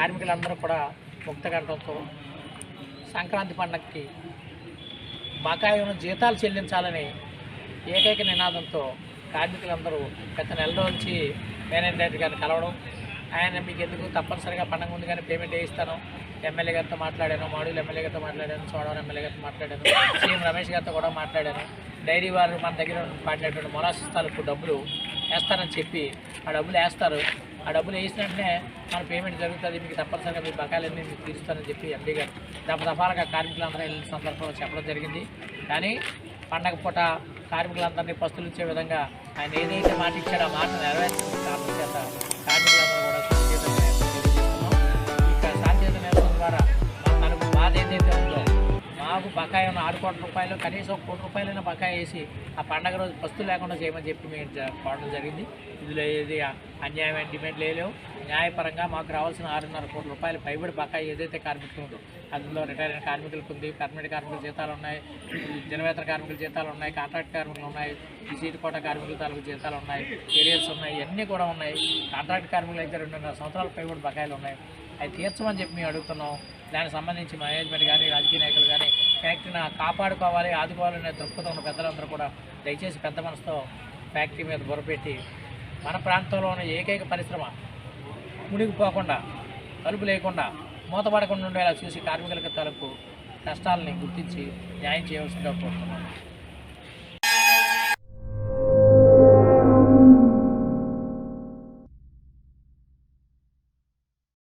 కార్మికులందరూ కూడా ముక్తకంఠంతో సంక్రాంతి పండగకి బకాయి ఉన్న జీతాలు చెల్లించాలని ఏకైక నినాదంతో కార్మికులందరూ గత నెల నుంచి మేనేజర్ డైరెక్టర్ గారిని కలవడం, ఆయన మీకు ఎందుకు తప్పనిసరిగా పండగ ముందుగానే పేమెంట్ వేయిస్తాను, ఎమ్మెల్యే గారితో మాట్లాడాను, మాడుగుల ఎమ్మెల్యే గారితో మాట్లాడాను, చోడవరం ఎమ్మెల్యే గారితో మాట్లాడాను, సీఎం రమేష్ గారితో కూడా మాట్లాడాను, డైరీ వారు మన దగ్గర మాట్లాడేటువంటి మొలాసిస్ తాలూకు డబ్బులు వేస్తానని చెప్పి ఆ డబ్బులు వేస్తారు. ఆ డబ్బులు వేసిన వెంటనే మన పేమెంట్ జరుగుతుంది, మీకు తప్పనిసరిగా మీ బకాయిలన్నీ మీకు తీరుస్తానని చెప్పి ఎండీ గారు దఫదఫాలుగా కార్మికులందరూ వెళ్ళిన సందర్భంలో చెప్పడం జరిగింది. కానీ పండగ పూట కార్మికులందరినీ పస్తులు ఇచ్చే విధంగా ఆయన ఏదైతే మాట ఇచ్చాడో ఆ మాట నెరవేర్చిన కారణం చేత కార్మికులందరూ కూడా శాంతియుత నిరసన ద్వారా తనకు బాధ ఏదైతే ఉందో, మాకు బకాయి ఉన్న 6 కోట్ల రూపాయలు కనీసం 1 కోటి రూపాయలైనా బకాయి వేసి ఆ పండగ రోజు పస్తులు లేకుండా చేయమని చెప్పి మేము కోరడం జరిగింది. ఇందులో ఏది అన్యాయమైన డిమాండ్ లేవు. న్యాయపరంగా మాకు రావాల్సిన 6.5 కోట్ల రూపాయలు పైబడి బకాయి ఏదైతే కార్మికులు ఉందో అందులో రిటైర్ అయిన కార్మికులకు ఉంది, పర్మనెంట్ కార్మికుల జీతాలు ఉన్నాయి, దినవేతన కార్మికుల జీతాలు ఉన్నాయి, కాంట్రాక్ట్ కార్మికులు ఉన్నాయి, ఈ సీటు కోట కార్మికుల తాలూకు జీతాలు ఉన్నాయి, ఏరియాస్ ఉన్నాయి, ఇవన్నీ కూడా ఉన్నాయి. కాంట్రాక్ట్ కార్మికులు అయితే 2.5 సంవత్సరాల పైబడి బకాయిలు ఉన్నాయి. అవి తీర్చమని చెప్పి మేము అడుగుతున్నాం. దానికి సంబంధించి మేనేజ్మెంట్ కానీ రాజకీయ నాయకులు కానీ ఫ్యాక్టరీని కాపాడుకోవాలి, ఆదుకోవాలనే దృక్పథం ఉన్న పెద్దలందరూ కూడా దయచేసి పెద్ద మనసుతో ఫ్యాక్టరీ మీద బుర్రపెట్టి మన ప్రాంతంలో ఉన్న ఏకైక పరిశ్రమ మునిగిపోకుండా, కలుపు లేకుండా, మూతపడకుండా ఉండేలా చూసి కార్మికులకు తరపు కష్టాలని గుర్తించి న్యాయం చేయవలసిందిగా కోరుతున్నాం.